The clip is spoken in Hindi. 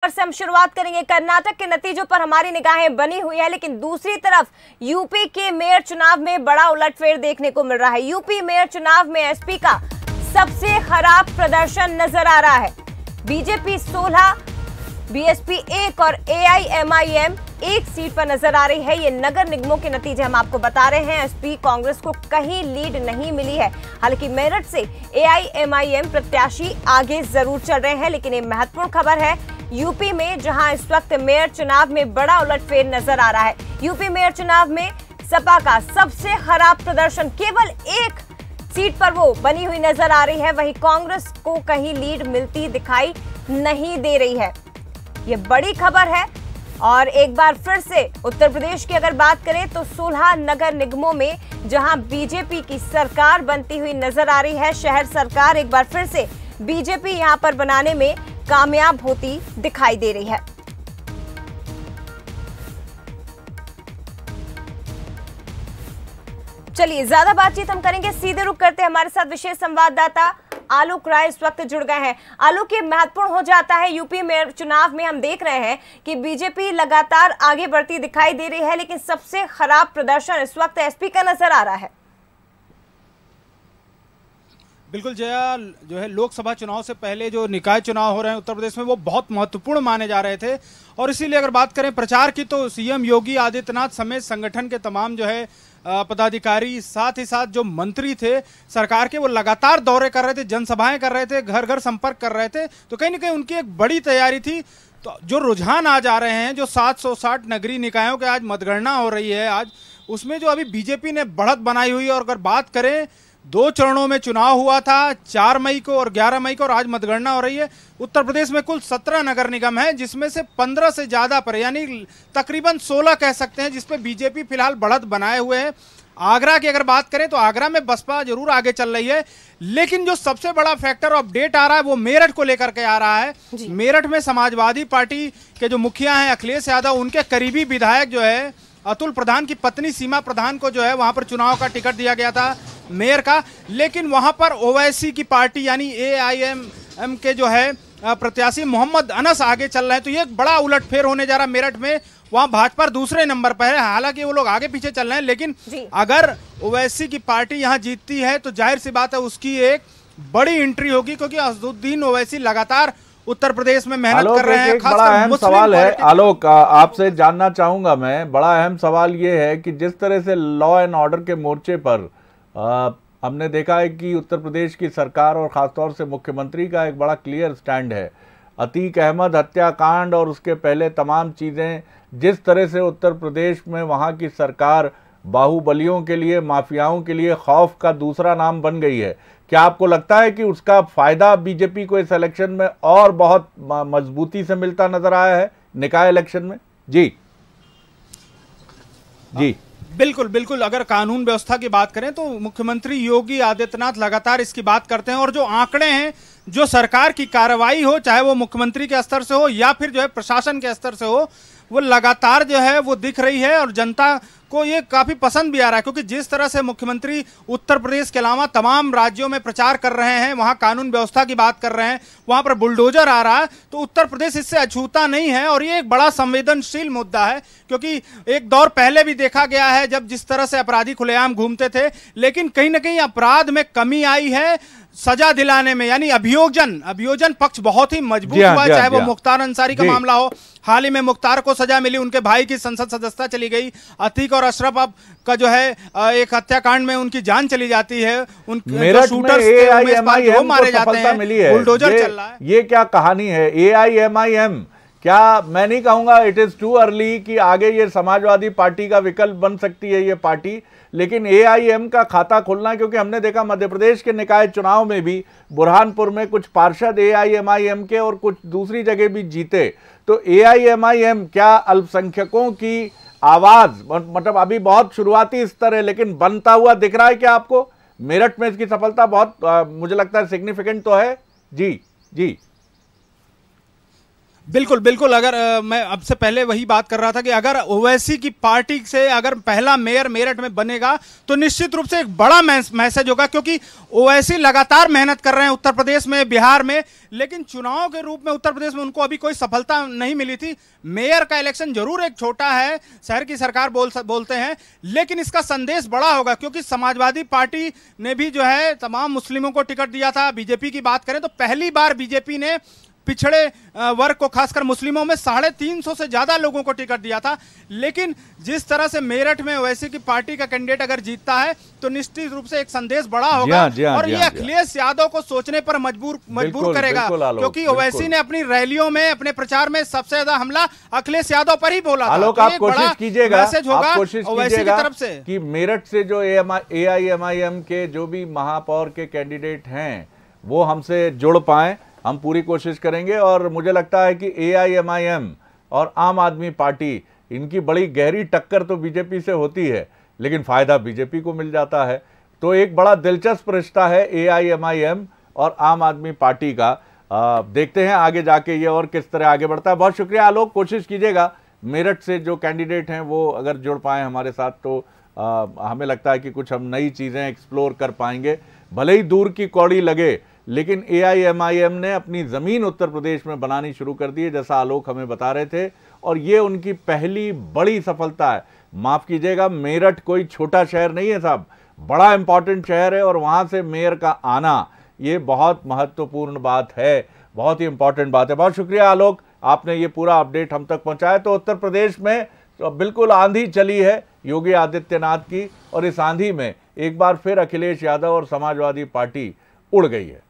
से हम शुरुआत करेंगे। कर्नाटक के नतीजों पर हमारी निगाहें बनी हुई है, लेकिन दूसरी तरफ यूपी के मेयर चुनाव में बड़ा उलटफेर देखने को मिल रहा है। यूपी मेयर चुनाव में एसपी का सबसे खराब प्रदर्शन नजर आ रहा है। बीजेपी 16, बीएसपी 1 और एआईएमआईएम 1 सीट पर नजर आ रही है। ये नगर निगमों के नतीजे हम आपको बता रहे हैं। एसपी कांग्रेस को कहीं लीड नहीं मिली है। हालांकि मेरठ से एआईएमआईएम प्रत्याशी आगे जरूर चल रहे हैं, लेकिन ये महत्वपूर्ण खबर है यूपी में, जहां इस वक्त मेयर चुनाव में बड़ा उलटफेर नजर आ रहा है। यूपी मेयर चुनाव में सपा का सबसे खराब प्रदर्शन, केवल 1 सीट पर वो बनी हुई नजर आ रही है। वहीं कांग्रेस को कहीं लीड मिलती दिखाई नहीं दे रही है। ये बड़ी खबर है। और एक बार फिर से उत्तर प्रदेश की अगर बात करें तो 16 नगर निगमों में जहां बीजेपी की सरकार बनती हुई नजर आ रही है, शहर सरकार एक बार फिर से बीजेपी यहां पर बनाने में कामयाब होती दिखाई दे रही है। चलिए ज्यादा बातचीत हम करेंगे, सीधे रुख करते हैं। हमारे साथ विशेष संवाददाता आलोक राय इस वक्त जुड़ गए हैं। आलोक, ये महत्वपूर्ण हो जाता है यूपी मेयर चुनाव में। हम देख रहे हैं कि बीजेपी लगातार आगे बढ़ती दिखाई दे रही है, लेकिन सबसे खराब प्रदर्शन इस वक्त एसपी का नजर आ रहा है। बिल्कुल जया, जो है लोकसभा चुनाव से पहले जो निकाय चुनाव हो रहे हैं उत्तर प्रदेश में, वो बहुत महत्वपूर्ण माने जा रहे थे। और इसीलिए अगर बात करें प्रचार की, तो सीएम योगी आदित्यनाथ समेत संगठन के तमाम जो है पदाधिकारी, साथ ही साथ जो मंत्री थे सरकार के, वो लगातार दौरे कर रहे थे, जनसभाएं कर रहे थे, घर घर संपर्क कर रहे थे। तो कहीं ना कहीं उनकी एक बड़ी तैयारी थी। तो जो रुझान आज आ रहे हैं, जो 760 नगरीय निकायों के आज मतगणना हो रही है आज, उसमें जो अभी बीजेपी ने बढ़त बनाई हुई है। और अगर बात करें, 2 चरणों में चुनाव हुआ था, 4 मई को और 11 मई को, और आज मतगणना हो रही है। उत्तर प्रदेश में कुल 17 नगर निगम है, जिसमें से 15 से ज्यादा पर, यानी तकरीबन 16 कह सकते हैं, जिसपे बीजेपी फिलहाल बढ़त बनाए हुए है। आगरा की अगर बात करें तो आगरा में बसपा जरूर आगे चल रही है, लेकिन जो सबसे बड़ा फैक्टर अपडेट आ रहा है वो मेरठ को लेकर के आ रहा है। मेरठ में समाजवादी पार्टी के जो मुखिया हैं अखिलेश यादव, उनके करीबी विधायक जो है अतुल प्रधान की पत्नी सीमा प्रधान को जो है वहां पर चुनाव का टिकट दिया गया था मेयर का, लेकिन वहां पर ओवैसी की पार्टी यानी एआईएमआईएम के जो है प्रत्याशी मोहम्मद अनस आगे चल रहे हैं। तो ये एक बड़ा उलटफेर होने जा रहा है मेरठ में। वहां भाजपा दूसरे नंबर पर है, हालांकि वो लोग आगे पीछे चल रहे हैं, लेकिन अगर ओवैसी की पार्टी यहां जीतती है तो जाहिर सी बात है उसकी एक बड़ी एंट्री होगी, क्योंकि असदुद्दीन ओवैसी लगातार उत्तर प्रदेश में मेहनत कर रहे हैं। बड़ा अहम सवाल है आलोक, आपसे जानना चाहूंगा मैं, बड़ा अहम सवाल ये है कि जिस तरह से लॉ एंड ऑर्डर के मोर्चे पर हमने देखा है कि उत्तर प्रदेश की सरकार और खासतौर से मुख्यमंत्री का एक बड़ा क्लियर स्टैंड है। अतीक अहमद हत्याकांड और उसके पहले तमाम चीज़ें, जिस तरह से उत्तर प्रदेश में वहाँ की सरकार बाहुबलियों के लिए, माफियाओं के लिए खौफ का दूसरा नाम बन गई है, क्या आपको लगता है कि उसका फायदा बीजेपी को इस इलेक्शन में और बहुत मजबूती से मिलता नजर आया है निकाय इलेक्शन में? जी जी बिल्कुल बिल्कुल। अगर कानून व्यवस्था की बात करें तो मुख्यमंत्री योगी आदित्यनाथ लगातार इसकी बात करते हैं, और जो आंकड़े हैं, जो सरकार की कार्रवाई हो, चाहे वो मुख्यमंत्री के स्तर से हो या फिर जो है प्रशासन के स्तर से हो, वो लगातार जो है वो दिख रही है। और जनता को ये काफी पसंद भी आ रहा है, क्योंकि जिस तरह से मुख्यमंत्री उत्तर प्रदेश के अलावा तमाम राज्यों में प्रचार कर रहे हैं, वहां कानून व्यवस्था की बात कर रहे हैं, वहां पर बुलडोजर आ रहा है, तो उत्तर प्रदेश इससे अछूता नहीं है। और ये एक बड़ा संवेदनशील मुद्दा है, क्योंकि एक दौर पहले भी देखा गया है जब जिस तरह से अपराधी खुलेआम घूमते थे, लेकिन कहीं ना कहीं अपराध में कमी आई है सजा दिलाने में, यानी अभियोजन पक्ष बहुत ही मजबूत हुआ है। चाहे वो मुख्तार अंसारी का मामला हो, हाल ही में मुख्तार को सजा मिली, उनके भाई की संसद सदस्यता चली गई। अतीक और अशरफ अब का जो है एक हत्याकांड में उनकी जान चली जाती है, उनके शूटर्स थे मारे जाते हैं, बुलडोजर चल रहा है। ये क्या कहानी है? एआईएमआईएम, क्या मैं नहीं कहूंगा इट इज टू अर्ली कि आगे ये समाजवादी पार्टी का विकल्प बन सकती है ये पार्टी, लेकिन एआईएम का खाता खुलना, क्योंकि हमने देखा मध्य प्रदेश के निकाय चुनाव में भी बुरहानपुर में कुछ पार्षद एआईएमआईएम के और कुछ दूसरी जगह भी जीते। तो एआईएमआईएम क्या अल्पसंख्यकों की आवाज, मतलब अभी बहुत शुरुआती स्तर है, लेकिन बनता हुआ दिख रहा है क्या आपको? मेरठ में इसकी सफलता बहुत मुझे लगता है सिग्निफिकेंट तो है। जी जी बिल्कुल बिल्कुल। अगर मैं अब से पहले वही बात कर रहा था कि अगर ओवैसी की पार्टी से अगर पहला मेयर मेरठ में बनेगा तो निश्चित रूप से एक बड़ा मैसेज होगा, क्योंकि ओवैसी लगातार मेहनत कर रहे हैं उत्तर प्रदेश में, बिहार में, लेकिन चुनाव के रूप में उत्तर प्रदेश में उनको अभी कोई सफलता नहीं मिली थी। मेयर का इलेक्शन जरूर एक छोटा है, शहर की सरकार बोलते हैं, लेकिन इसका संदेश बड़ा होगा, क्योंकि समाजवादी पार्टी ने भी जो है तमाम मुस्लिमों को टिकट दिया था। बीजेपी की बात करें तो पहली बार बीजेपी ने पिछड़े वर्ग को, खासकर मुस्लिमों में 350 से ज्यादा लोगों को टिकट दिया था। लेकिन जिस तरह से मेरठ में ओवैसी की पार्टी का कैंडिडेट अगर जीतता है तो निश्चित रूप से एक संदेश बड़ा होगा और ये अखिलेश यादव को सोचने पर मजबूर करेगा, क्योंकि ओवैसी ने अपनी रैलियों में, अपने प्रचार में सबसे ज्यादा हमला अखिलेश यादव पर ही बोला था। आलोक, आप कोशिश कीजिएगा, ओवैसी की तरफ से कि मेरठ से जो AIMIM के जो भी महापौर के कैंडिडेट हैं वो हमसे जुड़ पाए, हम पूरी कोशिश करेंगे। और मुझे लगता है कि AIMIM और आम आदमी पार्टी, इनकी बड़ी गहरी टक्कर तो बीजेपी से होती है, लेकिन फायदा बीजेपी को मिल जाता है। तो एक बड़ा दिलचस्प रिश्ता है AIMIM और आम आदमी पार्टी का। देखते हैं आगे जाके ये और किस तरह आगे बढ़ता है। बहुत शुक्रिया आलोक, कोशिश कीजिएगा मेरठ से जो कैंडिडेट हैं वो अगर जुड़ पाए हमारे साथ तो हमें लगता है कि कुछ हम नई चीज़ें एक्सप्लोर कर पाएंगे। भले ही दूर की कौड़ी लगे, लेकिन AIMIM ने अपनी ज़मीन उत्तर प्रदेश में बनानी शुरू कर दी है, जैसा आलोक हमें बता रहे थे, और ये उनकी पहली बड़ी सफलता है। माफ़ कीजिएगा, मेरठ कोई छोटा शहर नहीं है साहब, बड़ा इंपॉर्टेंट शहर है, और वहाँ से मेयर का आना ये बहुत महत्वपूर्ण बात है, बहुत ही इंपॉर्टेंट बात है। बहुत शुक्रिया आलोक, आपने ये पूरा अपडेट हम तक पहुँचाया। तो उत्तर प्रदेश में तो बिल्कुल आंधी चली है योगी आदित्यनाथ की, और इस आंधी में एक बार फिर अखिलेश यादव और समाजवादी पार्टी उड़ गई है।